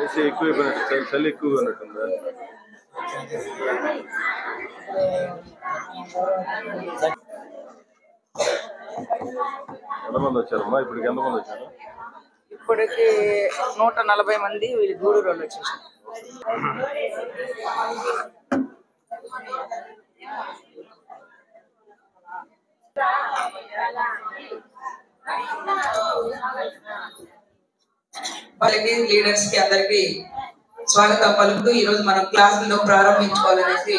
AC ఎక్కువైపోయినట్టు చలి ఎక్కువగా ఉన్నట్టుందా? ఎంతమంది వచ్చారమ్మా? ఇప్పటికి ఎంతమంది వచ్చారు? ఇప్పటికి 140 మంది వీళ్ళు గూడూరు వాళ్ళు వచ్చేసారు. వాళ్ళకి లీడర్స్ కి అందరికి స్వాగతం పలుకుతూ ఈ రోజు మనం క్లాసుల్లో ప్రారంభించుకోవాలనేసి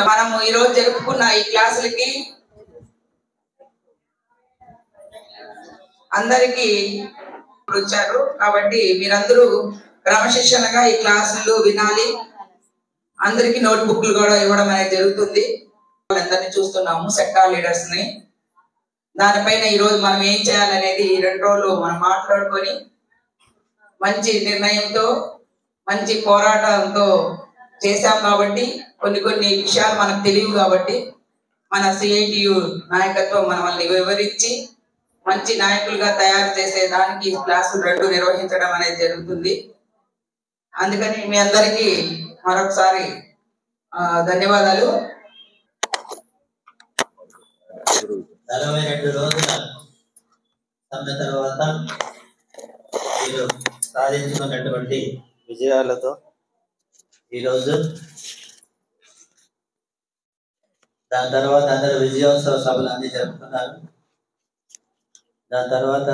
మనము ఈ రోజు జరుపుకున్న ఈ క్లాసులకి అందరికి వచ్చారు కాబట్టి మీరందరూ క్రమశిక్షణగా ఈ క్లాసులు వినాలి. అందరికి నోట్ బుక్లు కూడా ఇవ్వడం అనేది జరుగుతుంది. అందరినీ చూస్తున్నాము సెక్టార్ లీడర్స్ ని. దానిపైన ఈ రోజు మనం ఏం చేయాలనేది 2 రోజులు మనం మాట్లాడుకొని మంచి నిర్ణయంతో మంచి పోరాటంతో చేశాం కాబట్టి కొన్ని విషయాలు మనకు తెలియవు కాబట్టి మన సిఐటియు నాయకత్వం మనల్ని వివరించి మంచి నాయకులుగా తయారు చేసే దానికి క్లాసులు 2 నిర్వహించడం అనేది జరుగుతుంది. అందుకని మీ అందరికీ మరొకసారి ధన్యవాదాలు. 42 రోజుల సమ్మె తర్వాత మీరు సాధించుకున్నటువంటి విజయాలతో ఈరోజు దాని తర్వాత అందరూ విజయోత్సవ సభలు అన్ని జరుపుకున్నారు. దాని తర్వాత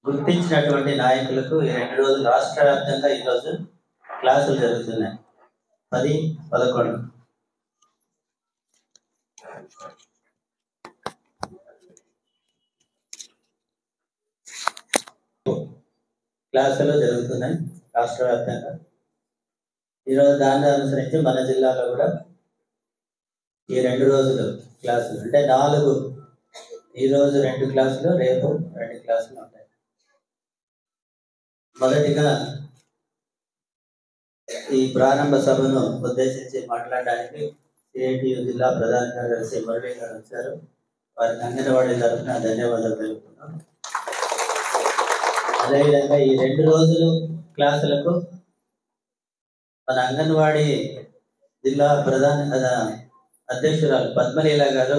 గుర్తించినటువంటి నాయకులకు ఈ 2 రోజులు రాష్ట్ర వ్యాప్తంగా ఈరోజు క్లాసులు జరుగుతున్నాయి. 10, 11 క్లాసులు జరుగుతున్నాయి రాష్ట్ర వ్యాప్తంగా. ఈరోజు దాన్ని అనుసరించి మన జిల్లాలో కూడా ఈ 2 రోజులు క్లాసులు అంటే 4, ఈరోజు 2 క్లాసులు, రేపు 2 క్లాసులు ఉంటాయి. మొదటిగా ఈ ప్రారంభ సభను ఉద్దేశించి మాట్లాడడానికి సిఐటియు జిల్లా ప్రధాన కార్యదర్శి మురళి గారు వచ్చారు. వారికి అంగన్వాడీ తరఫున ధన్యవాదాలు తెలుపుతున్నాం. అదేవిధంగా ఈ 2 రోజులు క్లాసులకు మన అంగన్వాడీ జిల్లా ప్రధాన అధ్యక్షురాలు పద్మలీల గారు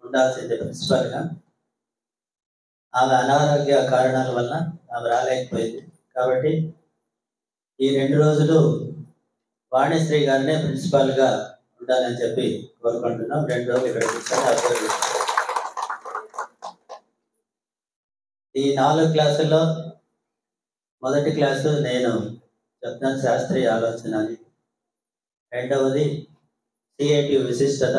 ఉండాల్సింది ప్రిన్సిపల్గా. ఆమె అనారోగ్య కారణాల వల్ల ఆమె రాలేకపోయింది కాబట్టి ఈ 2 రోజులు వాణిశ్రీ గారినే ప్రిన్సిపాల్గా ఉండాలని చెప్పి కోరుకుంటున్నాం. 2 రోజులు ఇక్కడ కూర్చొని ఈ 4 క్లాసుల్లో మొదటి క్లాసు నేను చెప్తాను శాస్త్రీయ ఆలోచన అని, రెండవది సిఐటియు విశిష్టత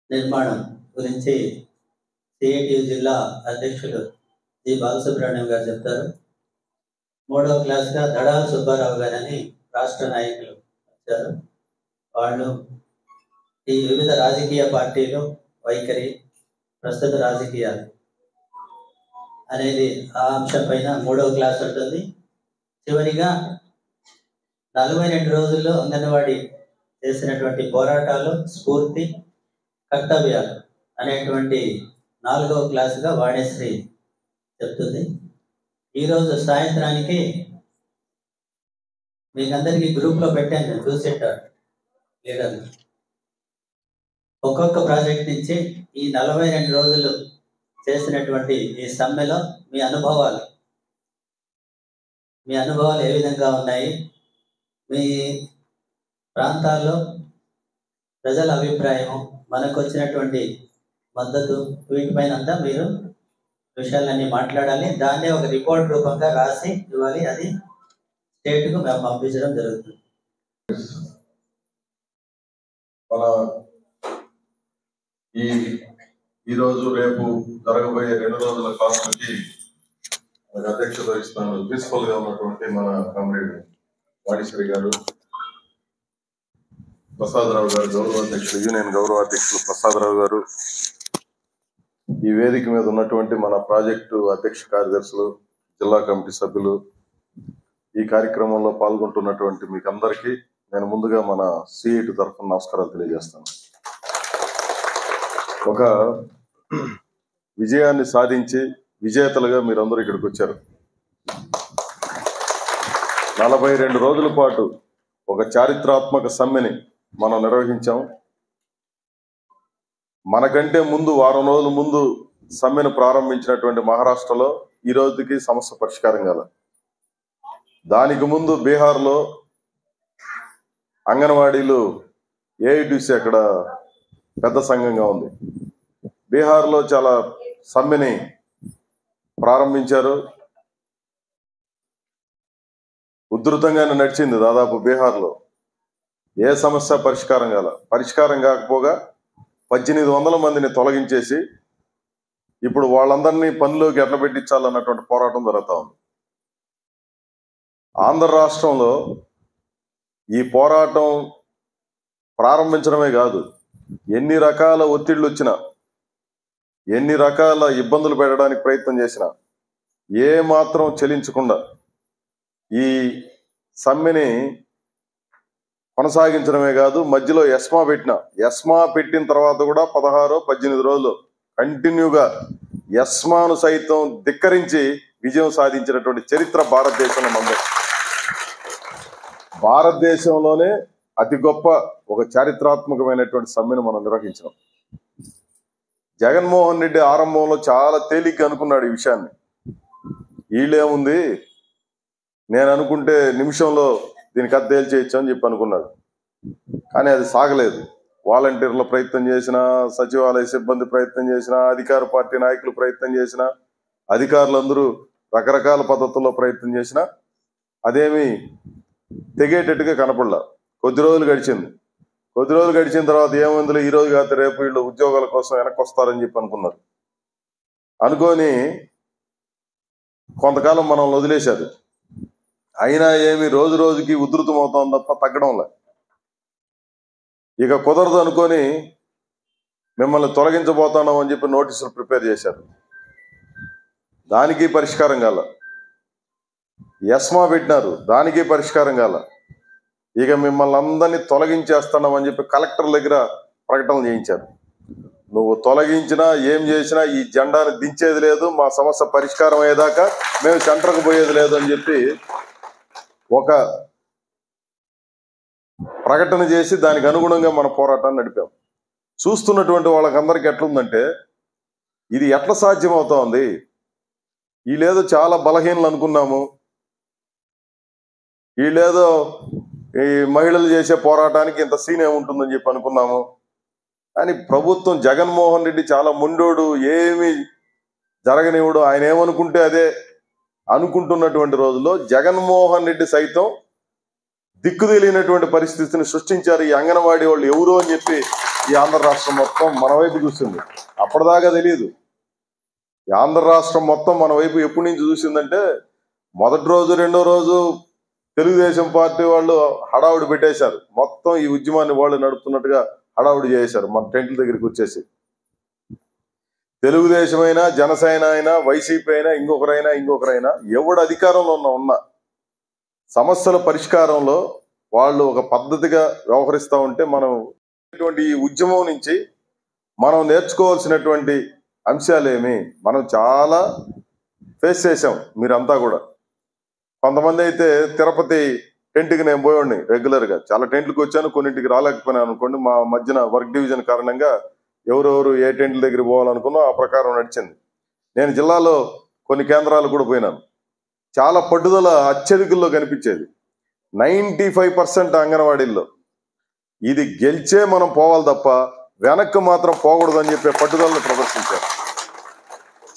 నిర్మాణం గురించి సిఐటియు జిల్లా అధ్యక్షులు జి బాలసుబ్రహ్మణ్యం గారు చెప్తారు. 3వ క్లాస్గా దడాల సుబ్బారావు గారని రాష్ట్ర నాయకులు వచ్చారు. వాళ్ళు ఈ వివిధ రాజకీయ పార్టీలు వైఖరి, ప్రస్తుత రాజకీయాలు అనేది ఆ అంశం పైన 3వ క్లాస్ ఉంటుంది. చివరిగా 42 రోజుల్లో అంగన్వాడీ చేసినటువంటి పోరాటాలు, స్ఫూర్తి, కర్తవ్యాలు అనేటువంటి 4వ క్లాసుగా వాణిశ్రీ చెప్తుంది. ఈరోజు సాయంత్రానికి మీకు అందరికీ గ్రూప్లో పెట్టాను, నేను చూసేటారు లీడర్లు. ఒక్కొక్క ప్రాజెక్ట్ నుంచి ఈ 42 రోజులు చేసినటువంటి ఈ సమ్మెలో మీ అనుభవాలు ఏ విధంగా ఉన్నాయి, మీ ప్రాంతాల్లో ప్రజల అభిప్రాయం, మనకు వచ్చినటువంటి మద్దతు, వీటిపైన అంతా మీరు విషయాలన్నీ మాట్లాడాలి. దాన్నే ఒక రిపోర్ట్ రూపంగా రాసి ఇవ్వాలి. అది స్టేట్కు మేము పంపించడం జరుగుతుంది. ఈరోజు రేపు జరగబోయే 2 రోజుల క్లాసులకి అధ్యక్షత వహిస్తున్నారు ప్రిన్సిపల్ గా ఉన్నటువంటి మన కామ్రేడ్ వాణిశ్రీ గారు, ప్రసాదరావు గారు గౌరవాధ్యక్షులు, యూనియన్ గౌరవాధ్యక్షులు ప్రసాదరావు గారు, ఈ వేదిక మీద ఉన్నటువంటి మన ప్రాజెక్టు అధ్యక్ష కార్యదర్శులు, జిల్లా కమిటీ సభ్యులు, ఈ కార్యక్రమంలో పాల్గొంటున్నటువంటి మీకు అందరికీ నేను ముందుగా మన సిఐటి తరఫున నమస్కారాలు తెలియజేస్తాను. ఒక విజయాన్ని సాధించి విజేతలుగా మీరందరూ ఇక్కడికి వచ్చారు. 42 రోజుల పాటు ఒక చారిత్రాత్మక సమ్మెని మనం నిర్వహించాం. మనకంటే ముందు వారం రోజుల ముందు సమ్మెను ప్రారంభించినటువంటి మహారాష్ట్రలో ఈ రోజుకి సమస్య పరిష్కారం కాల. దానికి ముందు బీహార్లో అంగన్వాడీలు ఏఐటీసీ అక్కడ పెద్ద సంఘంగా ఉంది. బీహార్లో చాలా సమ్మెని ప్రారంభించారు. ఉధృతంగానే నడిచింది. దాదాపు బీహార్లో ఏ సమస్య పరిష్కారం కాకపోగా 1800 మందిని తొలగించేసి ఇప్పుడు వాళ్ళందరినీ పనిలోకి ఎట్లా పెట్టించాలన్నటువంటి పోరాటం జరుగుతూ ఉంది. ఆంధ్ర రాష్ట్రంలో ఈ పోరాటం ప్రారంభించడమే కాదు, ఎన్ని రకాల ఒత్తిళ్లు వచ్చినా, ఎన్ని రకాల ఇబ్బందులు పెట్టడానికి ప్రయత్నం చేసినా ఏ మాత్రం చెలించకుండా ఈ సమ్మెని కొనసాగించడమే కాదు, మధ్యలో ఎస్మా పెట్టిన తర్వాత కూడా 16-18 రోజులు కంటిన్యూగా ఎస్మాను సైతం ధిక్కరించి విజయం సాధించినటువంటి చరిత్ర భారతదేశంలో ఉంది. భారతదేశంలోనే అతి గొప్ప ఒక చారిత్రాత్మకమైనటువంటి సమ్మెను మనం నిర్వహించినాం. జగన్మోహన్ రెడ్డి ఆరంభంలో చాలా తేలిగ్గా అనుకున్నాడు ఈ విషయాన్ని. వీళ్ళేముంది, నేను అనుకుంటే నిమిషంలో దీనికి అద్దెలు చేయొచ్చు అని చెప్పి అనుకున్నాడు. కానీ అది సాగలేదు. వాలంటీర్ల ప్రయత్నం చేసినా, సచివాలయ సిబ్బంది ప్రయత్నం చేసినా, అధికార పార్టీ నాయకులు ప్రయత్నం చేసినా, అధికారులందరూ రకరకాల పద్ధతుల్లో ప్రయత్నం చేసినా అదేమీ తెగేటట్టుగా కనపడలా. కొద్ది రోజులు గడిచిన తర్వాత ఏముందిలే, ఈ రోజు కాదు రేపు వీళ్ళు ఉద్యోగాల కోసం వెనక్కి వస్తారని చెప్పి అనుకున్నారు. అనుకొని కొంతకాలం మనం వదిలేశారు. అయినా ఏమి రోజు రోజుకి ఉధృతం అవుతాం తప్ప తగ్గడంలే. ఇక కుదరదు అనుకొని మిమ్మల్ని తొలగించబోతున్నాం అని చెప్పి నోటీసులు ప్రిపేర్ చేశారు. దానికి పరిష్కారం కాల. ఎస్మా పెట్టినారు, దానికి పరిష్కారం కాల. ఇక మిమ్మల్ని అందరినీ తొలగించేస్తున్నాం అని చెప్పి కలెక్టర్ దగ్గర ప్రకటనలు చేయించారు. నువ్వు తొలగించినా ఏం చేసినా ఈ జెండాని దించేది లేదు, మా సమస్య పరిష్కారం అయ్యేదాకా మేము సెంటర్కు పోయేది లేదు అని చెప్పి ఒక ప్రకటన చేసి దానికి అనుగుణంగా మన పోరాటాన్ని నడిపాం. చూస్తున్నటువంటి వాళ్ళకందరికీ ఎట్లుందంటే, ఇది ఎట్లా సాధ్యం అవుతోంది, వీళ్ళేదో చాలా బలహీనలు అనుకున్నాము, వీళ్ళేదో ఈ మహిళలు చేసే పోరాటానికి ఇంత సీన్ ఏముంటుందని చెప్పి అనుకున్నాము. కానీ ప్రభుత్వం, జగన్మోహన్ రెడ్డి చాలా మొండోడు, ఏమి జరగనివ్వడు, ఆయన ఏమనుకుంటే అదే అనుకుంటున్నటువంటి రోజుల్లో జగన్మోహన్ రెడ్డి సైతం దిక్కు తెలియనటువంటి పరిస్థితిని సృష్టించారు. ఈ అంగన్వాడీ వాళ్ళు ఎవరు అని చెప్పి ఈ ఆంధ్ర రాష్ట్రం మొత్తం మన వైపు చూసింది. అప్పటిదాకా తెలియదు. ఈ ఆంధ్ర రాష్ట్రం మొత్తం మన వైపు ఎప్పటి నుంచి చూసిందంటే, మొదటి రోజు రెండో రోజు తెలుగుదేశం పార్టీ వాళ్ళు హడావుడి పెట్టేశారు. మొత్తం ఈ ఉద్యమాన్ని వాళ్ళు నడుపుతున్నట్టుగా హడావుడి చేశారు. మన టెంట్ల దగ్గరికి వచ్చేసి తెలుగుదేశం అయినా, జనసేన అయినా, వైసీపీ అయినా, ఇంకొకరైనా ఎవడు అధికారంలో ఉన్న సమస్యల పరిష్కారంలో వాళ్ళు ఒక పద్ధతిగా వ్యవహరిస్తూ ఉంటే, మనం ఈ ఉద్యమం నుంచి మనం నేర్చుకోవాల్సినటువంటి అంశాలేమి మనం చాలా ఫేస్ చేసాం. మీరంతా కూడా కొంతమంది అయితే తిరుపతి టెంట్కి నేను పోయేవాడిని రెగ్యులర్గా. చాలా టెంట్లకు వచ్చాను, కొన్నింటికి రాలేకపోయినాను అనుకోండి. మా మధ్యన వర్క్ డివిజన్ కారణంగా ఎవరెవరు ఏ టెంట్ల దగ్గర పోవాలనుకున్నా ఆ ప్రకారం నడిచింది. నేను జిల్లాలో కొన్ని కేంద్రాలు కూడా పోయినాను. చాలా పట్టుదల అత్యధికుల్లో కనిపించేది. 95% అంగన్వాడీల్లో ఇది గెలిచే మనం పోవాలి తప్ప వెనక్కి మాత్రం పోకూడదని చెప్పే పట్టుదలను ప్రదర్శించారు.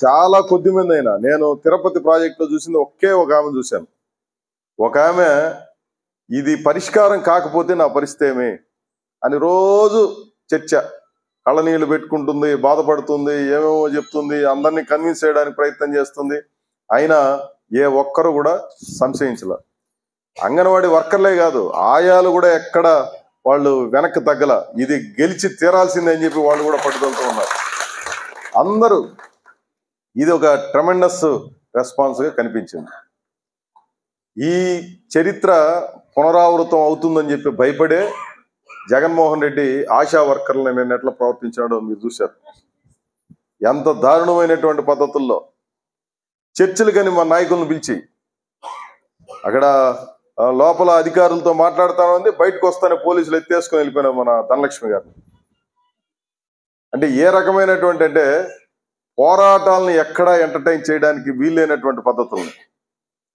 చాలా కొద్ది మంది అయినా, నేను తిరుపతి ప్రాజెక్టులో చూసింది ఒకే ఒక ఆమె చూశాను. ఒక ఆమె ఇది పరిష్కారం కాకపోతే నా పరిస్థితి ఏమి అని రోజు చర్చ, కళ్ళనీళ్ళు పెట్టుకుంటుంది, బాధపడుతుంది, ఏమేమో చెప్తుంది, అందరినీ కన్విన్స్ చేయడానికి ప్రయత్నం చేస్తుంది. అయినా ఏ ఒక్కరు కూడా సంశయించలే. అంగన్వాడీ వర్కర్లే కాదు, ఆయాలు కూడా ఎక్కడ వాళ్ళు వెనక్కి తగ్గల. ఇది గెలిచి తీరాల్సిందే అని చెప్పి వాళ్ళు కూడా పట్టుదలతో ఉన్నారు. అందరూ ఇది ఒక ట్రెమెండస్ రెస్పాన్స్ గా కనిపించింది. ఈ చరిత్ర పునరావృతం అవుతుందని చెప్పి భయపడే జగన్మోహన్ రెడ్డి ఆశా వర్కర్లను నేను ఎట్లా ప్రవర్తించాడో మీరు చూశారు. ఎంత దారుణమైనటువంటి పద్ధతుల్లో చర్చలు కానీ మా నాయకులను పిలిచి అక్కడ లోపల అధికారులతో మాట్లాడుతానంది, బయటకు వస్తానే పోలీసులు ఎత్తేసుకొని వెళ్ళిపోయినారు మన ధనలక్ష్మి గారిని. అంటే ఏ రకమైనటువంటి అంటే పోరాటాలను ఎక్కడా ఎంటర్టైన్ చేయడానికి వీల్లేనటువంటి పద్ధతులను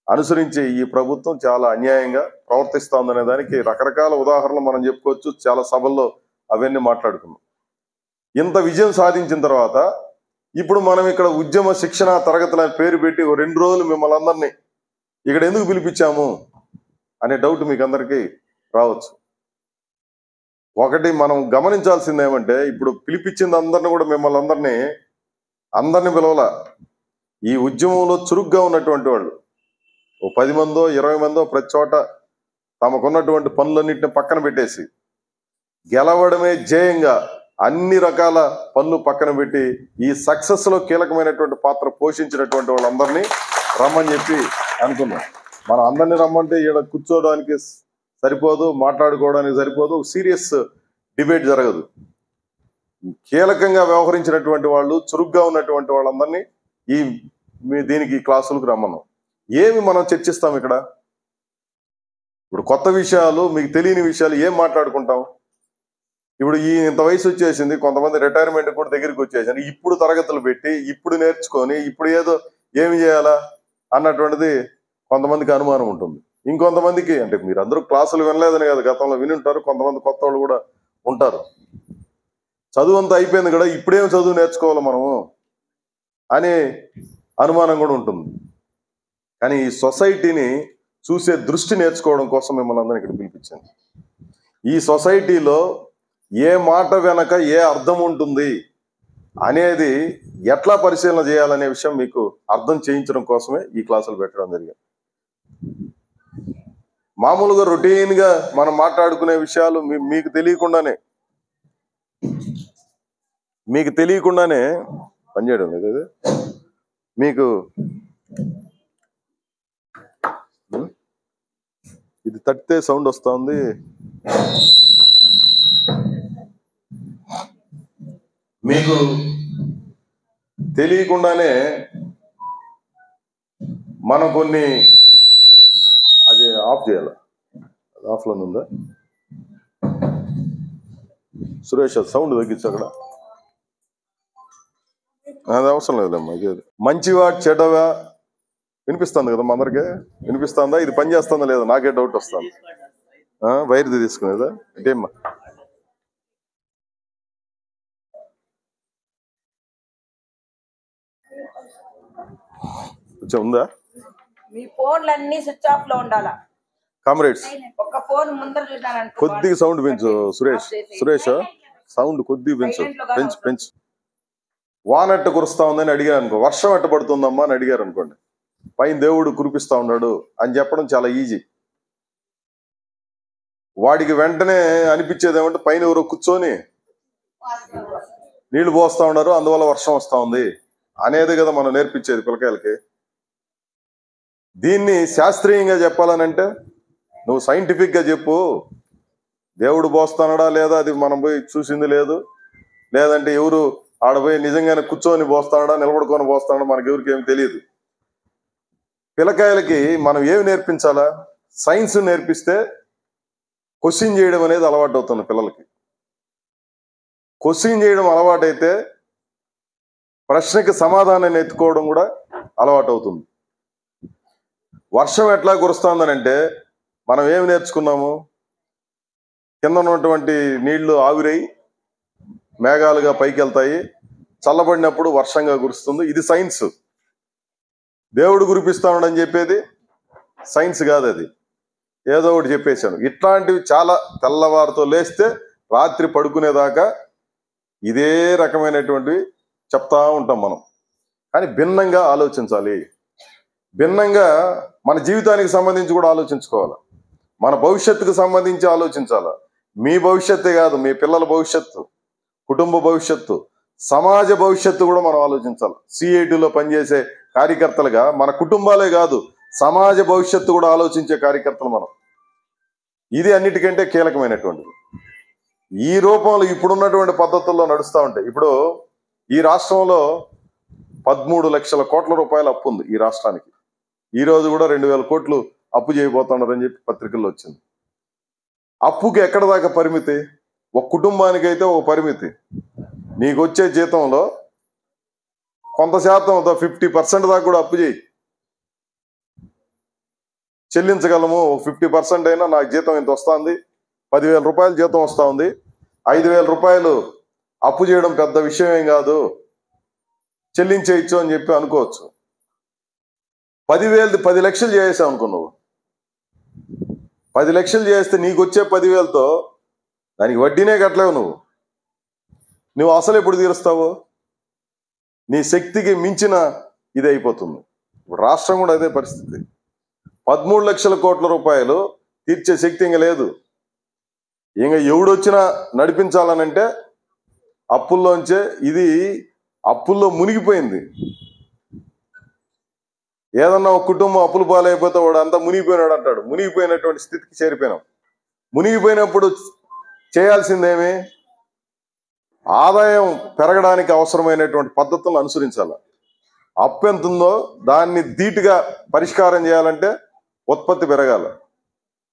అనుసరించి ఈ ప్రభుత్వం చాలా అన్యాయంగా ప్రవర్తిస్తా ఉందనే దానికి రకరకాల ఉదాహరణలు మనం చెప్పుకోవచ్చు. చాలా సభల్లో అవన్నీ మాట్లాడుకున్నాం. ఇంత విజయం సాధించిన తర్వాత ఇప్పుడు మనం ఇక్కడ ఉద్యమ శిక్షణ తరగతుల పేరు పెట్టి 2 రోజులు మిమ్మల్ని అందరినీ ఇక్కడ ఎందుకు పిలిపించాము అనే డౌట్ మీకు అందరికీ రావచ్చు. ఒకటి మనం గమనించాల్సింది ఏమంటే, ఇప్పుడు పిలిపించింది అందరినీ కూడా మిమ్మల్ని అందరినీ పిలవాల. ఈ ఉద్యమంలో చురుగ్గా ఉన్నటువంటి వాళ్ళు 10 మందో 20 మందో ప్రతి చోట తమకున్నటువంటి పనులన్నింటిని పక్కన పెట్టేసి గెలవడమే ధ్యేయంగా అన్ని రకాల పనులు పక్కన పెట్టి ఈ సక్సెస్ లో కీలకమైనటువంటి పాత్ర పోషించినటువంటి వాళ్ళందరినీ రమ్మని చెప్పి అనుకున్నాం. మనం అందరినీ రమ్మంటే ఈడ కూర్చోడానికి సరిపోదు, మాట్లాడుకోవడానికి సరిపోదు, సీరియస్ డిబేట్ జరగదు. కీలకంగా వ్యవహరించినటువంటి వాళ్ళు, చురుగ్గా ఉన్నటువంటి వాళ్ళందరినీ దీనికి క్లాసులకు రమ్మన్నాం. ఏమి మనం చర్చిస్తాం ఇక్కడ? ఇప్పుడు కొత్త విషయాలు, మీకు తెలియని విషయాలు ఏం మాట్లాడుకుంటాం? ఇప్పుడు ఇంత వయసు వచ్చేసింది, కొంతమంది రిటైర్మెంట్ కూడా దగ్గరికి వచ్చేసింది. ఇప్పుడు తరగతులు పెట్టి ఇప్పుడు నేర్చుకొని ఇప్పుడు ఏమి చేయాలా అన్నటువంటిది కొంతమందికి అనుమానం ఉంటుంది. ఇంకొంతమందికి అంటే మీరందరూ క్లాసులు వినలేదని కాదు, గతంలో విని ఉంటారు, కొంతమంది కొత్త వాళ్ళు కూడా ఉంటారు. చదువు అంతా అయిపోయింది కదా, ఇప్పుడేం చదువు నేర్చుకోవాలి మనము అనే అనుమానం కూడా ఉంటుంది. కానీ ఈ సొసైటీని చూసే దృష్టి నేర్చుకోవడం కోసం మిమ్మల్ని అందరినీ ఇక్కడ పిలిపించాను. ఈ సొసైటీలో ఏ మాట వెనక ఏ అర్థం ఉంటుంది అనేది ఎట్లా పరిశీలన చేయాలనే విషయం మీకు అర్థం చేయించడం కోసమే ఈ క్లాసులు పెట్టడం జరిగింది. మామూలుగా రొటీన్ గా మనం మాట్లాడుకునే విషయాలు మీకు తెలియకుండానే పనిచేయడం లేదు. మీకు ఇది తట్టితే సౌండ్ వస్తా ఉంది. మీకు తెలియకుండానే మనం కొన్ని అది ఆఫ్ చేయాలి. అది ఆఫ్లోనే ఉందా సురేష్? సౌండ్ తగ్గించు అక్కడ. అది అవసరం లేదమ్మా. మంచివా చెడ్డవా వినిపిస్తుంది కదా మా అందరికీ? వినిపిస్తుందా? ఇది పని చేస్తుందా లేదా నాకే డౌట్ వస్తుంది. వైర్ది తీసుకునేదా ఏంటమ్మా? ఉందా? మీ ఫోన్లన్నీ స్విచ్ ఆఫ్ లో ఉండాలా కామ్రేడ్స్? ఒక ఫోన్ ముందర చూసాను. కొద్దిగా సౌండ్ పెంచు సురేష్ సౌండ్ కొద్దిగా పెంచు. వానట్టు కురుస్తా ఉందని అడిగారు అనుకో, వర్షం ఎట్ట పడుతుందమ్మా అని అడిగారు అనుకోండి, పైన దేవుడు కురిపిస్తా ఉన్నాడు అని చెప్పడం చాలా ఈజీ. వాడికి వెంటనే అనిపించేది ఏమంటే పైన ఎవరో కూర్చొని నీళ్లు పోస్తా ఉన్నారు, అందువల్ల వర్షం వస్తా ఉంది అనేది కదా మనం నేర్పించేది పిల్లకాయలకి. దీన్ని శాస్త్రీయంగా చెప్పాలనంటే నువ్వు సైంటిఫిక్ గా చెప్పు. దేవుడు పోస్తానడా లేదా అది మనం పోయి చూసింది లేదు, లేదంటే ఎవరు ఆడపోయి నిజంగానే కూర్చొని పోస్తాడా నిలబడుకొని పోస్తాడా మనకి ఎవరికి ఏమి తెలియదు. పిల్లకాయలకి మనం ఏమి నేర్పించాలా? సైన్స్ నేర్పిస్తే క్వశ్చన్ చేయడం అనేది అలవాటు అవుతుంది పిల్లలకి. క్వశ్చన్ చేయడం అలవాటైతే ప్రశ్నకి సమాధానాన్ని ఎత్తుకోవడం కూడా అలవాటు అవుతుంది. వర్షం ఎట్లా కురుస్తుందనంటే మనం ఏమి నేర్చుకున్నాము? కింద ఉన్నటువంటి నీళ్లు ఆవిరై మేఘాలుగా పైకి వెళ్తాయి, చల్లబడినప్పుడు వర్షంగా కురుస్తుంది. ఇది సైన్స్. దేవుడు కురిపిస్తాడని చెప్పేది సైన్స్ కాదు, అది ఏదో ఒకటి చెప్పేశాను. ఇట్లాంటివి చాలా తెల్లవారితో లేస్తే రాత్రి పడుకునేదాకా ఇదే రకమైనటువంటివి చెప్తా ఉంటాం మనం. కానీ భిన్నంగా ఆలోచించాలి. భిన్నంగా మన జీవితానికి సంబంధించి కూడా ఆలోచించుకోవాలి. మన భవిష్యత్తుకు సంబంధించి ఆలోచించాలి. మీ భవిష్యత్తే కాదు, మీ పిల్లల భవిష్యత్తు, కుటుంబ భవిష్యత్తు, సమాజ భవిష్యత్తు కూడా మనం ఆలోచించాలి. సిఐటిలో పనిచేసే కార్యకర్తలుగా మన కుటుంబాలే కాదు, సమాజ భవిష్యత్తు కూడా ఆలోచించే కార్యకర్తలు మనం. ఇది అన్నిటికంటే కీలకమైనటువంటిది. ఈ రూపంలో ఇప్పుడున్నటువంటి పద్ధతుల్లో నడుస్తూ ఉంటాయి. ఇప్పుడు ఈ రాష్ట్రంలో 13 లక్షల కోట్ల రూపాయల అప్పు ఉంది ఈ రాష్ట్రానికి. ఈ రోజు కూడా 2000 కోట్లు అప్పు చేయబోతున్నారని చెప్పి పత్రికల్లో వచ్చింది. అప్పుకి ఎక్కడ దాకా పరిమితి? ఒక కుటుంబానికి అయితే ఒక పరిమితి. నీకు వచ్చే జీతంలో కొంత శాతం 50% దాకా కూడా అప్పు చేయి, చెల్లించగలము. 50% అయినా నాకు జీతం ఇంత వస్తుంది, 10,000 రూపాయలు జీతం వస్తూ ఉంది, 5,000 రూపాయలు అప్పు చేయడం పెద్ద విషయం ఏం కాదు, చెల్లించేయచ్చు అని చెప్పి అనుకోవచ్చు. 10,000 10 లక్షలు చేసావు అనుకో, నువ్వు 10 లక్షలు చేస్తే నీకు వచ్చే 10,000తో దానికి వడ్డీనే కట్టలేవు. నువ్వు అసలు ఎప్పుడు తీరుస్తావు? నీ శక్తికి మించిన ఇది అయిపోతుంది. ఇప్పుడు రాష్ట్రం కూడా అదే పరిస్థితి. 13 లక్షల కోట్ల రూపాయలు తీర్చే శక్తి ఇంకా లేదు. ఇంకా ఎవడొచ్చినా నడిపించాలనంటే అప్పుల్లోంచే, ఇది అప్పుల్లో మునిగిపోయింది. ఏదన్నా ఒక కుటుంబం అప్పులు పాలైపోతే వాడు అంతా మునిగిపోయినాడు అంటాడు. మునిగిపోయినటువంటి స్థితికి చేరిపోయినాం. మునిగిపోయినప్పుడు చేయాల్సిందేమి? ఆదాయం పెరగడానికి అవసరమైనటువంటి పద్ధతులను అనుసరించాలి. అప్పు ఎంత ఉందో దాన్ని ధీటుగా పరిష్కారం చేయాలంటే ఉత్పత్తి పెరగాల,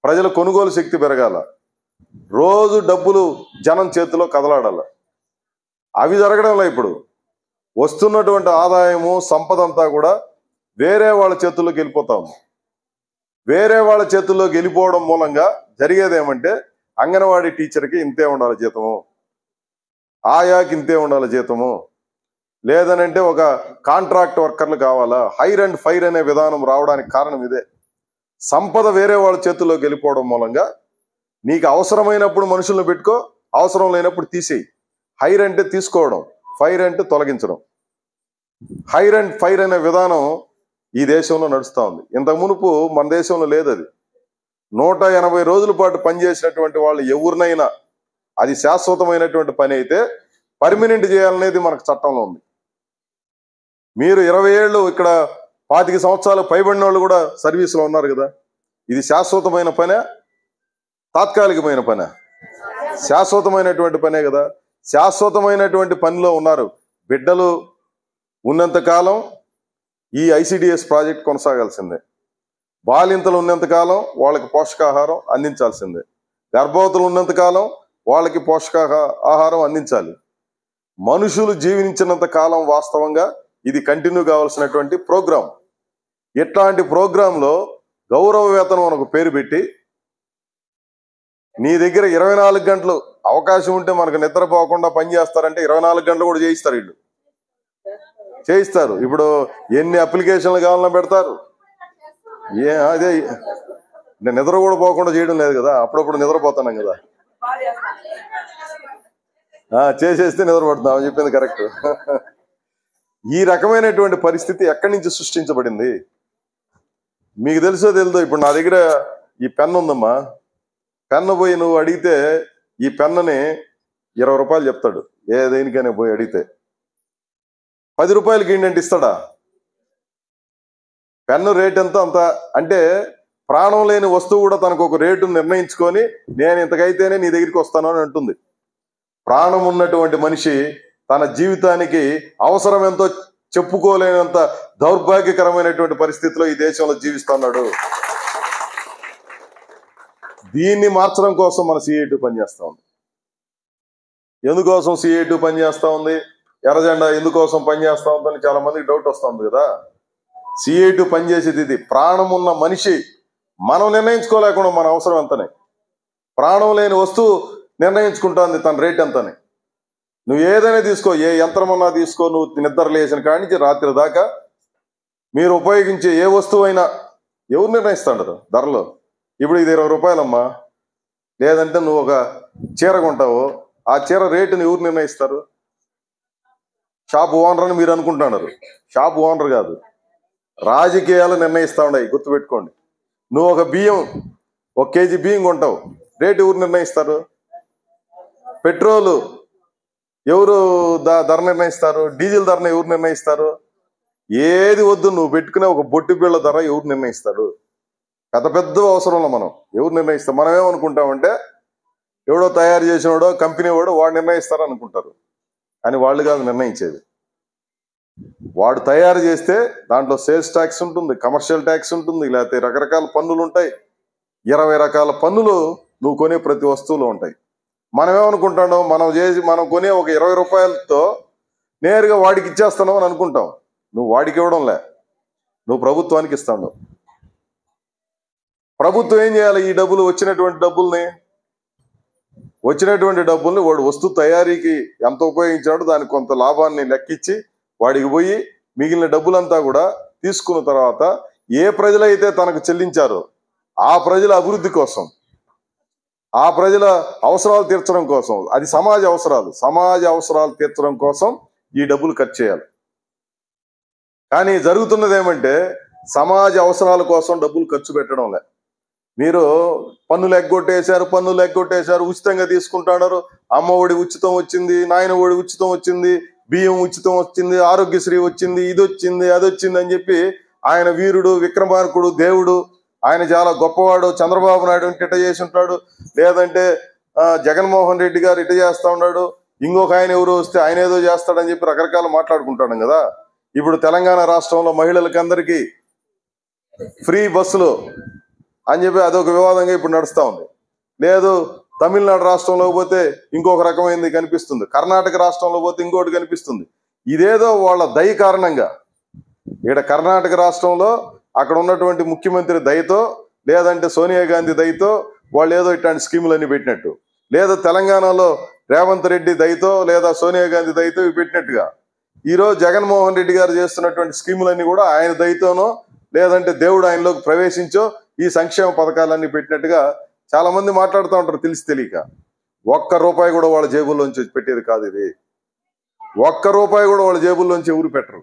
ప్రజల కొనుగోలు శక్తి పెరగాల, రోజు డబ్బులు జనం చేతిలో కదలాడాల. అవి జరగడంలో ఇప్పుడు వస్తున్నటువంటి ఆదాయము సంపద అంతా కూడా వేరే వాళ్ళ చేతుల్లోకి వెళ్ళిపోతాం. వేరే వాళ్ళ చేతుల్లోకి వెళ్ళిపోవడం మూలంగా జరిగేది ఏమంటే, అంగన్వాడీ టీచర్కి ఇంతే ఉండాలి జీతము, ఆయాకి ఇంతే ఉండాలి జీతము, లేదనంటే ఒక కాంట్రాక్ట్ వర్కర్లు కావాలా, హైర్ అండ్ ఫైర్ అనే విధానం రావడానికి కారణం ఇదే. సంపద వేరే వాళ్ళ చేతుల్లోకి వెళ్ళిపోవడం మూలంగా నీకు అవసరమైనప్పుడు మనుషులను పెట్టుకో, అవసరం లేనప్పుడు తీసేయి. హైర్ అంటే తీసుకోవడం, ఫైర్ అంటే తొలగించడం. హైర్ అండ్ ఫైర్ అనే విధానం ఈ దేశంలో నడుస్తూ ఉంది. ఇంతకు మునుపు మన దేశంలో లేదు అది. 180 రోజుల పాటు పనిచేసినటువంటి వాళ్ళు ఎవరినైనా, అది శాశ్వతమైనటువంటి పని అయితే పర్మనెంట్ చేయాలనేది మనకు చట్టంలో ఉంది. మీరు 20 ఏళ్ళు ఇక్కడ 25 సంవత్సరాలు పైబడిన వాళ్ళు కూడా సర్వీసులో ఉన్నారు కదా. ఇది శాశ్వతమైన పనే, తాత్కాలికమైన పనే? శాశ్వతమైనటువంటి పనే కదా. శాశ్వతమైనటువంటి పనిలో ఉన్నారు. బిడ్డలు ఉన్నంతకాలం ఈ ICDS ప్రాజెక్ట్ కొనసాగాల్సిందే. బాలింతలు ఉన్నంతకాలం వాళ్ళకి పోషకాహారం అందించాల్సిందే. గర్భవతులు ఉన్నంతకాలం వాళ్ళకి పోషకాహారం అందించాలి. మనుషులు జీవించినంత కాలం వాస్తవంగా ఇది కంటిన్యూ కావాల్సినటువంటి ప్రోగ్రాం. ఇట్లాంటి ప్రోగ్రాంలో గౌరవ వేతనం అని ఒక పేరు పెట్టి, నీ దగ్గర 24 గంటలు అవకాశం ఉంటే మనకు నిద్రపోకుండా పని చేస్తారంటే 24 గంటలు కూడా చేయిస్తారు. వీళ్ళు చేయిస్తారు. ఇప్పుడు ఎన్ని అప్లికేషన్లు కావాలన్నా పెడతారు. అదే నిద్ర కూడా పోకుండా చేయడం లేదు కదా. అప్పుడప్పుడు నిద్రపోతున్నాం కదా, చేసేస్తే నిద్రపడుతున్నాం అని చెప్పింది కరెక్ట్. ఈ రకమైనటువంటి పరిస్థితి ఎక్కడి నుంచి సృష్టించబడింది మీకు తెలుసో తెలుదో. ఇప్పుడు నా దగ్గర ఈ పెన్ను ఉందమ్మా. పెన్ను పోయి నువ్వు అడిగితే ఈ పెన్నుని 20 రూపాయలు చెప్తాడు. ఏ దేనికైనా పోయి అడిగితే 10 రూపాయలకి ఏంటంటే ఇస్తాడా? పెన్ను రేట్ ఎంత అంత అంటే, ప్రాణం లేని వస్తువు కూడా తనకు ఒక రేటును నిర్ణయించుకొని నేను ఇంతకైతేనే నీ దగ్గరికి వస్తాను అని అంటుంది. ప్రాణం ఉన్నటువంటి మనిషి తన జీవితానికి అవసరం ఎంతో చెప్పుకోలేనంత దౌర్భాగ్యకరమైనటువంటి పరిస్థితిలో ఈ దేశంలో జీవిస్తున్నాడు. దీన్ని మార్చడం కోసం మన CA2 పనిచేస్తా ఉంది. ఎందుకోసం CA2 పనిచేస్తా ఉంది, ఎర్రజెండా ఎందుకోసం పనిచేస్తా ఉందని చాలా మందికి డౌట్ వస్తూ ఉంది కదా. CA2 పనిచేసేది ఇది. ప్రాణం ఉన్న మనిషి మనం నిర్ణయించుకోలేకుండా మన అవసరం ఎంతనే, ప్రాణం లేని వస్తువు నిర్ణయించుకుంటుంది తన రేట్ ఎంతని. నువ్వు ఏదైనా తీసుకో, ఏ యంత్రమన్నా తీసుకో, నువ్వు నిద్ర లేచిన కాడి నుంచి రాత్రి దాకా మీరు ఉపయోగించే ఏ వస్తువు అయినా ఎవరు నిర్ణయిస్తాడు ధరలో? ఇప్పుడు ఇది 20 రూపాయలమ్మా, లేదంటే నువ్వు ఒక చీర కొంటావు, ఆ చీర రేటుని ఎవరు నిర్ణయిస్తారు? షాప్ ఓనర్ అని మీరు అనుకుంటున్నారు. షాప్ ఓనర్ కాదు, రాజకీయాలు నిర్ణయిస్తా ఉన్నాయి, గుర్తుపెట్టుకోండి. నువ్వు ఒక బియ్యం, 1 కేజీ బియ్యం కొంటావు, రేటు ఎవరు నిర్ణయిస్తారు? పెట్రోలు ఎవరు ధర నిర్ణయిస్తారు? డీజిల్ ధరను ఎవరు నిర్ణయిస్తారు? ఏది వద్దు, నువ్వు పెట్టుకునే ఒక బొట్టు బిళ్ళ ధర ఎవరు నిర్ణయిస్తారు? పెద్ద పెద్ద అవసరంలో మనం ఎవరు నిర్ణయిస్తాం? మనం ఏమనుకుంటామంటే ఎవడో తయారు చేసినవాడో కంపెనీ వాడో వాడు నిర్ణయిస్తారు అనుకుంటారు. కానీ వాళ్ళు కాదు నిర్ణయించేది. వాడు తయారు చేస్తే దాంట్లో సేల్స్ ట్యాక్స్ ఉంటుంది, కమర్షియల్ ట్యాక్స్ ఉంటుంది, లేకపోతే రకరకాల పన్నులు ఉంటాయి. 20 రకాల పన్నులు నువ్వు కొనే ప్రతి వస్తువులో ఉంటాయి. మనం ఏమనుకుంటాం, మనం కొనే ఒక 20 రూపాయలతో నేరుగా వాడికి ఇచ్చేస్తున్నావు అని అనుకుంటాం. నువ్వు వాడికి ఇవ్వడంలే, నువ్వు ప్రభుత్వానికి ఇస్తావు. ప్రభుత్వం ఏం చేయాలి? ఈ డబ్బులు వచ్చినటువంటి డబ్బుల్ని వాడు వస్తువు తయారీకి ఎంత ఉపయోగించాడో దానికి కొంత లాభాన్ని లెక్కించి వాడికి పోయి మిగిలిన డబ్బులంతా కూడా తీసుకున్న తర్వాత ఏ ప్రజలైతే తనకు చెల్లించారో ఆ ప్రజల అభివృద్ధి కోసం, ఆ ప్రజల అవసరాలు తీర్చడం కోసం, అది సమాజ అవసరాలు తీర్చడం కోసం ఈ డబ్బులు ఖర్చు చేయాలి. కానీ జరుగుతున్నది ఏమంటే సమాజ అవసరాల కోసం డబ్బులు ఖర్చు పెట్టడం లే. మీరు పన్నులు ఎగ్గొట్టేశారు, ఉచితంగా తీసుకుంటున్నారు. అమ్మ ఒడి ఉచితం వచ్చింది, నాయన ఒడి ఉచితం వచ్చింది, బియ్యం ఉచితం వచ్చింది, ఆరోగ్యశ్రీ వచ్చింది, ఇది వచ్చింది, అది వచ్చింది అని చెప్పి ఆయన వీరుడు, విక్రమార్కుడు, దేవుడు, ఆయన చాలా గొప్పవాడు, చంద్రబాబు నాయుడు ఇట చేసి ఉంటాడు, లేదంటే జగన్మోహన్ రెడ్డి గారు ఇట చేస్తా ఉన్నాడు, ఇంకొక ఆయన ఎవరు వస్తే ఆయన ఏదో చేస్తాడని చెప్పి రకరకాలు మాట్లాడుకుంటాడు కదా. ఇప్పుడు తెలంగాణ రాష్ట్రంలో మహిళలకి అందరికీ ఫ్రీ బస్సులు అని చెప్పి అదొక వివాదంగా ఇప్పుడు నడుస్తూ ఉంది. లేదు, తమిళనాడు రాష్ట్రంలో పోతే ఇంకొక రకమైనది కనిపిస్తుంది, కర్ణాటక రాష్ట్రంలో పోతే ఇంకోటి కనిపిస్తుంది. ఇదేదో వాళ్ళ దయ కారణంగా, ఇక్కడ కర్ణాటక రాష్ట్రంలో అక్కడ ఉన్నటువంటి ముఖ్యమంత్రి దయతో, లేదంటే సోనియా గాంధీ దయతో వాళ్ళు ఏదో ఇట్లాంటి స్కీములన్నీ పెట్టినట్టు, లేదా తెలంగాణలో రేవంత్ రెడ్డి దయతో లేదా సోనియా గాంధీ దయతో ఇవి పెట్టినట్టుగా ఈరోజు జగన్మోహన్ రెడ్డి గారు చేస్తున్నటువంటి స్కీములన్నీ కూడా ఆయన దయతోనో లేదంటే దేవుడు ఆయనలోకి ప్రవేశించో ఈ సంక్షేమ పథకాలన్నీ పెట్టినట్టుగా చాలా మంది మాట్లాడుతూ ఉంటారు తెలిసి తెలియక. ₹1 కూడా వాళ్ళ జేబుల్లోంచి పెట్టేది కాదు ఇది. ₹1 కూడా వాళ్ళ జేబుల్లోంచి ఎవరు పెట్టరు.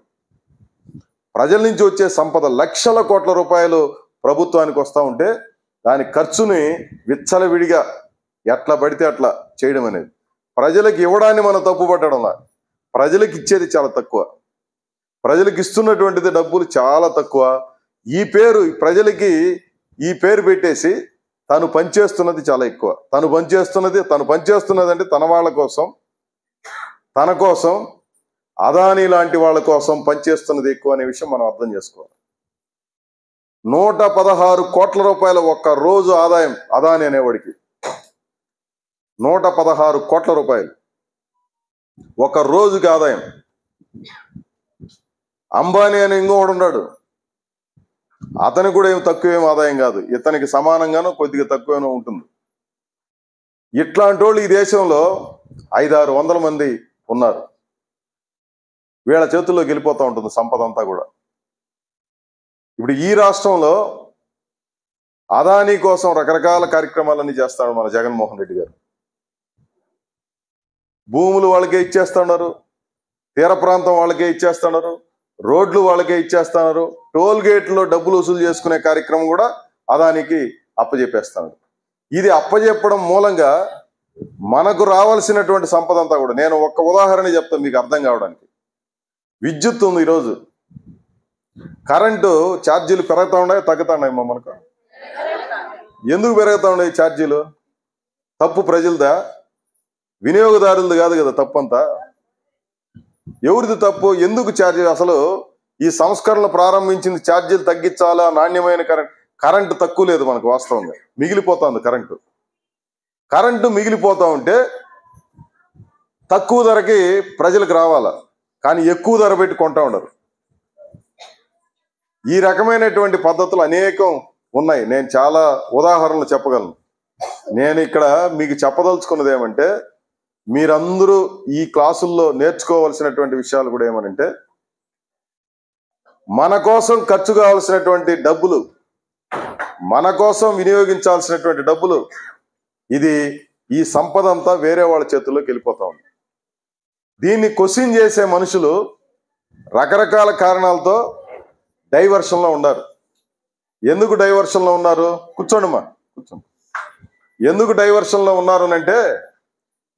ప్రజల నుంచి వచ్చే సంపద లక్షల కోట్ల రూపాయలు ప్రభుత్వానికి వస్తూ ఉంటే దాని ఖర్చుని విచ్చలవిడిగా ఎట్లా పడితే అట్లా చేయడం అనేది, ప్రజలకు ఇవ్వడాన్ని మనం తప్పు పట్టడంలా, ప్రజలకు ఇచ్చేది చాలా తక్కువ, ప్రజలకు ఇస్తున్నటువంటిది డబ్బులు చాలా తక్కువ. ప్రజలకి ఈ పేరు పెట్టేసి తను పనిచేస్తున్నది చాలా ఎక్కువ. తను పనిచేస్తున్నది అంటే తన వాళ్ళ కోసం, తన కోసం, అదానీ లాంటి వాళ్ళ కోసం పనిచేస్తున్నది ఎక్కువ అనే విషయం మనం అర్థం చేసుకోవాలి. 116 కోట్ల రూపాయల ఒక్క రోజు ఆదాయం అదానీ అనేవాడికి. 116 కోట్ల రూపాయలు ఒక రోజుకి ఆదాయం. అంబానీ అని ఇంకోడు ఉన్నాడు, అతనికి కూడా ఏం తక్కువేం ఆదాయం కాదు, ఇతనికి సమానంగానో కొద్దిగా తక్కువనో ఉంటుంది. ఇట్లాంటి వాళ్ళు ఈ దేశంలో 500-600 మంది ఉన్నారు. వీళ్ళ చేతుల్లోకి వెళ్ళిపోతూ ఉంటుంది సంపద అంతా కూడా. ఇప్పుడు ఈ రాష్ట్రంలో అదానీ కోసం రకరకాల కార్యక్రమాలన్నీ చేస్తాడు మన జగన్మోహన్ రెడ్డి గారు. భూములు వాళ్ళకే ఇచ్చేస్తున్నారు, తీర ప్రాంతం వాళ్ళకే ఇచ్చేస్తున్నారు, రోడ్లు వాళ్ళకే ఇచ్చేస్తున్నారు, టోల్ గేట్లో డబ్బులు వసూలు చేసుకునే కార్యక్రమం కూడా అదానికి అప్పజెప్పేస్తున్నారు. ఇది అప్పజెప్పడం మూలంగా మనకు రావాల్సినటువంటి సంపద అంతా కూడా, నేను ఒక్క ఉదాహరణ చెప్తాను మీకు అర్థం కావడానికి. విద్యుత్ ఉంది, ఈరోజు కరెంటు ఛార్జీలు పెరుగుతూ ఉన్నాయి, తగ్గుతా ఉన్నాయి. మనకు ఎందుకు పెరుగుతూ ఉన్నాయి ఛార్జీలు? తప్పు ప్రజలదా, వినియోగదారులది కాదు కదా తప్పంతా. ఎవరిది తప్పు? ఎందుకు ఛార్జీ? అసలు ఈ సంస్కరణలు ప్రారంభించింది ఛార్జీలు తగ్గించాలా, నాణ్యమైన కరెంటు తక్కువ లేదు మనకు, వాస్తవంగా మిగిలిపోతుంది కరెంటు మిగిలిపోతా ఉంటే తక్కువ ధరకి ప్రజలకు రావాలా, కానీ ఎక్కువ ధర పెట్టి కొంటా ఉండరు. ఈ రకమైనటువంటి పద్ధతులు అనేకం ఉన్నాయి, నేను చాలా ఉదాహరణలు చెప్పగలను. నేను ఇక్కడ మీకు చెప్పదలుచుకున్నది ఏమంటే, మీరందరూ ఈ క్లాసుల్లో నేర్చుకోవాల్సినటువంటి విషయాలు కూడా ఏమనంటే, మన కోసం ఖర్చు కావాల్సినటువంటి డబ్బులు, మన కోసం వినియోగించాల్సినటువంటి డబ్బులు, ఇది ఈ సంపద అంతా వేరే వాళ్ళ చేతుల్లోకి వెళ్ళిపోతా ఉంది. దీన్ని క్వశ్చన్ చేసే మనుషులు రకరకాల కారణాలతో డైవర్షన్లో ఉన్నారు. ఎందుకు డైవర్షన్లో ఉన్నారు? కూర్చోండి. ఎందుకు డైవర్షన్లో ఉన్నారు అంటే,